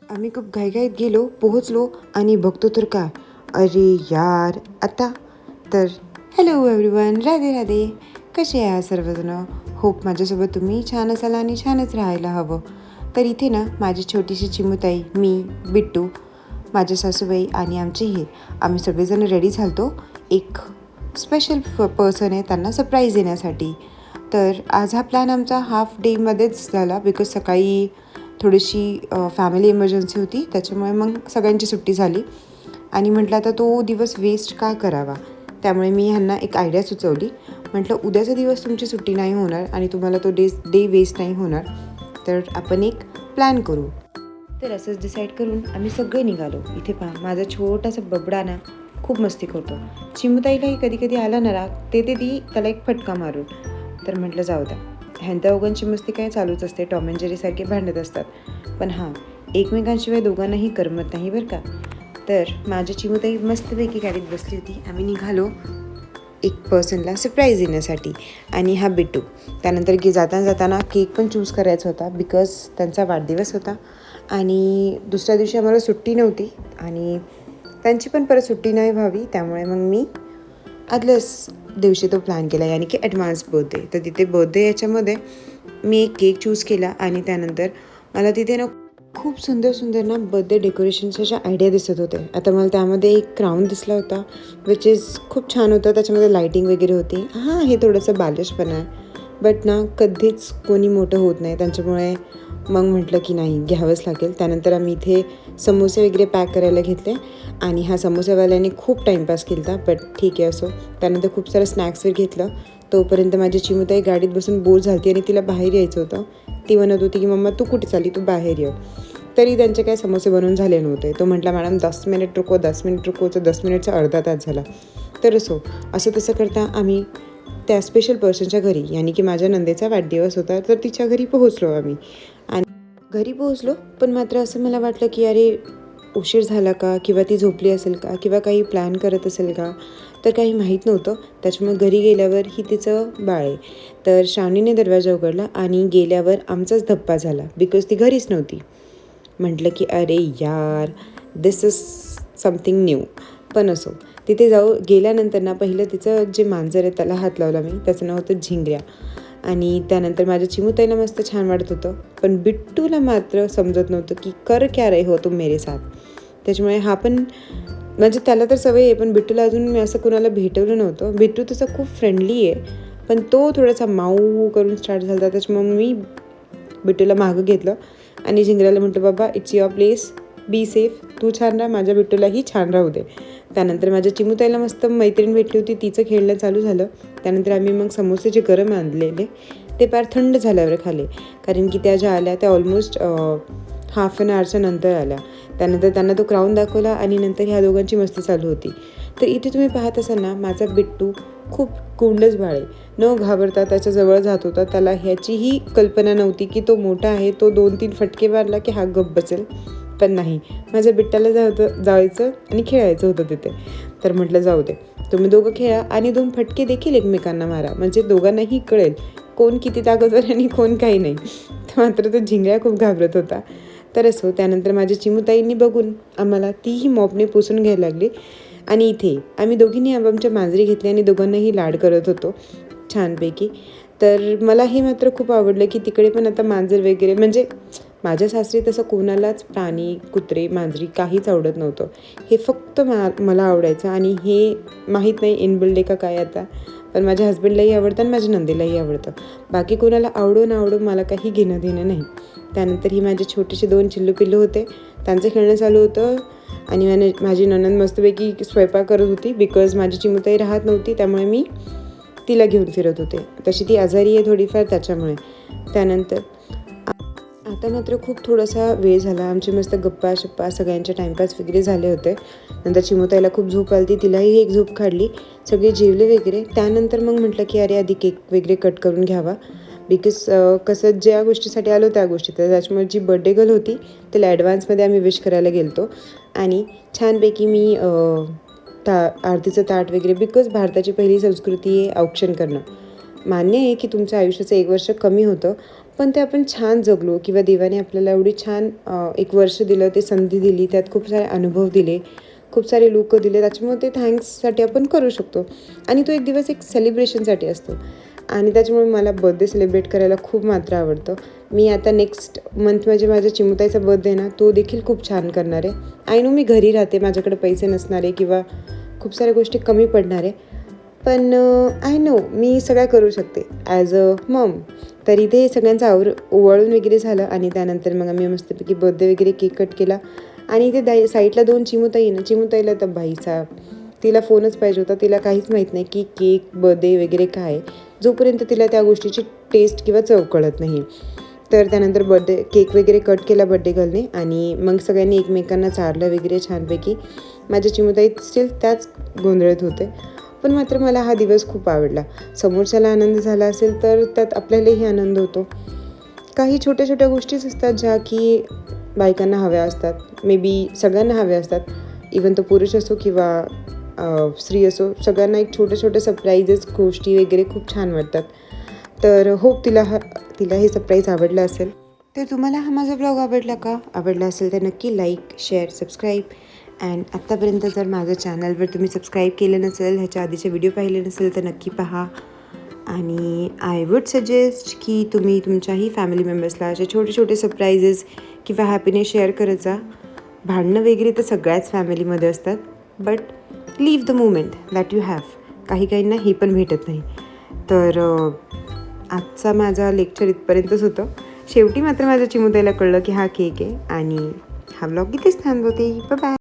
आम्ही खूप घाईघाईत गेलो, पोहोचलो आणि बघतो तर काय, अरे यार आता तर हॅलो एव्हरीवन, राधे राधे. कसे आहे सर्वजण? होप माझ्यासोबत तुम्ही छान असाल आणि छानच राहायला हवं. तर इथे ना माझी छोटीशी चिमुताई, मी, बिट्टू, माझ्या सासूबाई आणि आमचे हे आम्ही सगळेजण रेडी झालतो. एक स्पेशल पर्सन आहे त्यांना सरप्राईज देण्यासाठी. तर आज हा प्लॅन आमचा हाफ डेमध्येच झाला, बिकॉज सकाळी थोडीशी फॅमिली इमर्जन्सी होती, त्याच्यामुळे मग सगळ्यांची सुट्टी झाली आणि म्हटलं आता तो दिवस वेस्ट का करावा. त्यामुळे मी ह्यांना एक आयडिया सुचवली. म्हटलं उद्याचा दिवस तुमची सुट्टी नाही होणार आणि तुम्हाला तो डे वेस्ट नाही होणार, तर आपण एक प्लॅन करू. तर असंच डिसाईड करून आम्ही सगळे निघालो. इथे पहा, माझा छोटासा बबडा ना खूप मस्ती करतो. चिमुताईलाही कधी कधी आला ना राग, ते ती त्याला एक फटका मारून. तर म्हटलं जाऊ द्या, ह्यांच्या दोघांची मस्ती काय चालूच असते, टॉम अँड जेरीसारखे भांडत असतात. पण हां, एकमेकांशिवाय दोघांनाही करमत नाही बरं का. तर माझी चिमुताई मस्तपैकी गाडीत बसली होती. आम्ही निघालो एक पर्सनला सरप्राईज देण्यासाठी, आणि हा बिट्टू. त्यानंतर की जाताना केक पण चूज करायचा होता, बिकॉज त्यांचा वाढदिवस होता आणि दुसऱ्या दिवशी आम्हाला सुट्टी नव्हती आणि त्यांची पण परत सुट्टी नाही व्हावी, त्यामुळे मग मी आदल्याच दिवशी तो प्लॅन केला, यानी की ॲडव्हान्स बर्थडे. तर तिथे बर्थडे याच्यामध्ये मी एक केक चूज केला आणि त्यानंतर मला तिथे ना खूप सुंदर ना बर्थडे डेकोरेशनच्या ज्या आयडिया दिसत होते. आता मला त्यामध्ये एक क्राऊन दिसला होता, विच इज खूप छान होतं. त्याच्यामध्ये लाईटिंग वगैरे होती. हां, हे थोडंसं बालिशपणा आहे, बट ना कधीच कोणी मोठं होत नाही, त्यांच्यामुळे मग म्हटलं की नाही, घ्यावंच लागेल. त्यानंतर आम्ही इथे समोसे वगैरे पॅक करायला घेतले आणि हा समोसेवाल्याने खूप टाईमपास केला होता, बट ठीक आहे असो. त्यानंतर खूप सारं स्नॅक्स वगैरे घेतलं. तोपर्यंत माझी चिमुताई गाडीत बसून बोर झाली आणि तिला बाहेर यायचं होतं. ती म्हणत होती की मम्मा तू कुठे चालली, तू बाहेर ये. तरी त्यांचे काही समोसे बनवून झाले नव्हते. तो म्हटला मॅडम 10 मिनिट रुको, 10 मिनिट रुको. तर 10 मिनिटचा अर्धा तास झाला. तर असं तसं करता आम्ही त्या स्पेशल पर्सनच्या घरी, यानी की माझ्या नंदेचा वाढदिवस होता, तर तिच्या घरी पोहोचलो आम्ही. आणि घरी पोहोचलो, पण मात्र असं मला वाटलं की अरे उशीर झाला का, किंवा ती झोपली असेल का, किंवा काही प्लॅन करत असेल का, तर काही माहीत नव्हतं. त्याच्यामुळे घरी गेल्यावर ही तिचं बाळ आहे. तर श्रावणीने दरवाजा उघडला आणि गेल्यावर आमचाच धप्पा झाला, बिकॉज ती घरीच नव्हती. म्हटलं की अरे यार, दिस इज समथिंग न्यू. पण असो, तिथे गेल्यानंतर ना पहिलं तिचं जे मांजर आहे त्याला हात लावला मी. त्याचं नाव होतं झिंगऱ्या. आणि त्यानंतर माझ्या चिमुताईला मस्त छान वाटत होतं, पण बिट्टूला मात्र समजत नव्हतं की कर क्या रहे हो तुम मेरे साथ. त्याच्यामुळे हा पण, म्हणजे त्याला तर सवय आहे, पण बिट्टूला अजून मी असं कुणाला भेटवलं नव्हतं. बिट्टू तसं खूप फ्रेंडली आहे, पण तो थोडासा माऊ करून स्टार्ट झाला. त्याच्यामुळे मी बिट्टूला मागं घेतलं आणि झिंगऱ्याला म्हटलं बाबा it's your place, be safe, तू छान राहा, माझ्या बिट्टूलाही छान राहू दे. त्यानंतर माझ्या चिमुताईला मस्त मैत्रीण भेटली होती, तिचं खेळणं चालू झालं. त्यानंतर आम्ही मग समोसे जे गरम आणलेले ते फार थंड झाल्यावर खाल्ले, कारण की त्या ज्या आल्या त्या ऑलमोस्ट हाफ ॲन आवरच्या नंतर आल्या. त्यानंतर त्यांना तो क्राऊन दाखवला आणि नंतर ह्या दोघांची मस्ती चालू होती. तर इथे तुम्ही पाहत असाल ना, माझा बिट्टू खूप गोंडस बाळ आहे. न घाबरता त्याच्याजवळ जात होता. त्याला ह्याचीही कल्पना नव्हती की तो मोठा आहे, तो 2-3 फटके मारला की हा गप्प बसेल. पण नाही, माझ्या बिट्ट्याला जायचं आणि खेळायचं होतं तिथे. तर म्हटलं जाऊ दे, तुम्ही दोघं खेळा आणि 2 फटके देखील एकमेकांना मारा, म्हणजे दोघांनाही कळेल कोण किती ताकदवर आणि कोण काही नाही. मात्र तो झिंगऱ्या खूप घाबरत होता. तर असो, त्यानंतर माझ्या चिमुताईंनी बघून आम्हाला तीही मॉपने पुसून घ्यायला लागली. आणि इथे आम्ही दोघींनी आमच्या मांजरी घेतली आणि दोघांनाही लाड करत होतो छानपैकी. तर मला हे मात्र खूप आवडलं की तिकडे पण आता मांजर वगैरे, म्हणजे माझ्या सासरी तसं कोणालाच प्राणी, कुत्रे, मांजरी काहीच आवडत नव्हतं. हे फक्त मला आवडायचं, आणि हे माहीत नाही इनबिल्ड आहे का काय आता, पण माझ्या हस्बंडलाही आवडतं आणि माझ्या नंदेलाही आवडतं. बाकी कोणाला आवडो ना आवडो, मला काही घेणं देणं नाही. त्यानंतर ही माझे छोटेसे 2 चिल्लू पिल्लू होते, त्यांचं खेळणं चालू होतं. आणि माझी नणंद मस्तपैकी स्वयंपाक करत होती, बिकॉज माझी चिमुताई राहत नव्हती, त्यामुळे मी तिला घेऊन फिरत होते. तशी ती आजारी आहे थोडीफार, त्याच्यामुळे. त्यानंतर आता मात्र खूप थोडासा वेळ झाला, आमची मस्त गप्पा शप्पा सगळ्यांचे टाईमपास वगैरे झाले होते. नंतर चिमुताईला खूप झोप आली, तिलाही एक झोप काढली. सगळे जेवले वगैरे. त्यानंतर मग म्हटलं की अरे आधी केक वगैरे कट करून घ्यावा, बिकॉज कसं ज्या गोष्टीसाठी आलो त्या गोष्टी, तर त्याच्यामुळे जी बर्थडे गर्ल होती त्याला ॲडव्हान्समध्ये आम्ही विश करायला गेलो. आणि छानपैकी मी आरतीचं ताट वगैरे, बिकॉज भारताची पहिली संस्कृती आहे औक्षण करणं. मान्य आहे की तुमच्या आयुष्याचं 1 वर्ष कमी होतं, पण ते आपण छान जगलो किंवा देवाने आपल्याला एवढी छान एक वर्ष दिलं, ते संधी दिली, त्यात खूप सारे अनुभव दिले, खूप सारे लोक दिले, त्याच्यामुळे ते थँक्ससाठी आपण करू शकतो. आणि तो एक दिवस एक सेलिब्रेशनसाठी असतो. आणि त्याच्यामुळे मला बर्थडे सेलिब्रेट करायला खूप मात्र आवडतं. मी आता नेक्स्ट मंथ म्हणजे माझ्या चिमुताईचा बर्थडे ना, तो देखील खूप छान करणार आहे. आय नो मी घरी राहते, माझ्याकडे पैसे नसणारे किंवा खूप साऱ्या गोष्टी कमी पडणार आहे, पण आय नो मी सगळ्या करू शकते ॲज अ मम. तर इथे सगळ्यांचं ओवाळून वगैरे झालं आणि त्यानंतर मग आम्ही मस्तपैकी बर्थडे वगैरे केक कट केला. आणि इथे साईडला 2 चिमुताई ना, चिमुताईला तर भाईसाब तिला फोनच पाहिजे होता. तिला काहीच माहीत नाही की केक, बर्थडे वगैरे काय आहे, जोपर्यंत तिला त्या गोष्टीची टेस्ट किंवा चव कळत नाही. तर त्यानंतर केक वगैरे कट केला बर्थडे गर्लने आणि मग सगळ्यांनी एकमेकांना चारलं वगैरे छानपैकी. माझ्या चिमुताई स्टील त्याच गोंधळत होते. पण मात्र मला हा दिवस खूप आवडला. समोरच्याला आनंद झाला असेल तर त्यात आपल्यालाही आनंद होतो. काही छोट्या छोट्या गोष्टीच असतात ज्या की बायकांना हव्या असतात, मे बी सगळ्यांना हव्या असतात. इवन तो पुरुष असो किंवा स्त्री असो, सगळ्यांना एक छोटे छोटे सरप्राईजेस गोष्टी वगैरे खूप छान वाटतात. तर होप तिला हे सरप्राईज आवडलं असेल. तर तुम्हाला हा माझा ब्लॉग आवडला का? आवडला असेल तर नक्की लाईक, शेअर, सबस्क्राईब. अँड आत्तापर्यंत जर माझ्या चॅनलवर तुम्ही सबस्क्राईब केलं नसेल, ह्याच्या आधीचे व्हिडिओ पाहिले नसेल तर नक्की पहा. आणि आय वुड सजेस्ट की तुम्ही तुमच्याही फॅमिली मेंबर्सला असे छोटे छोटे सरप्राईजेस किंवा हॅपीनेस शेअर करत जा. भांडणं वगैरे तर सगळ्याच फॅमिलीमध्ये असतात, but leave the moment that you have. काहींना हे पण भेटत नाही. तर आजचा माझा लेक्चर इथपर्यंतच होतं. शेवटी मात्र माझ्या चिमुताईला कळलं की हा केक आहे आणि हा ब्लॉग इथेच थांबवते. Bye bye.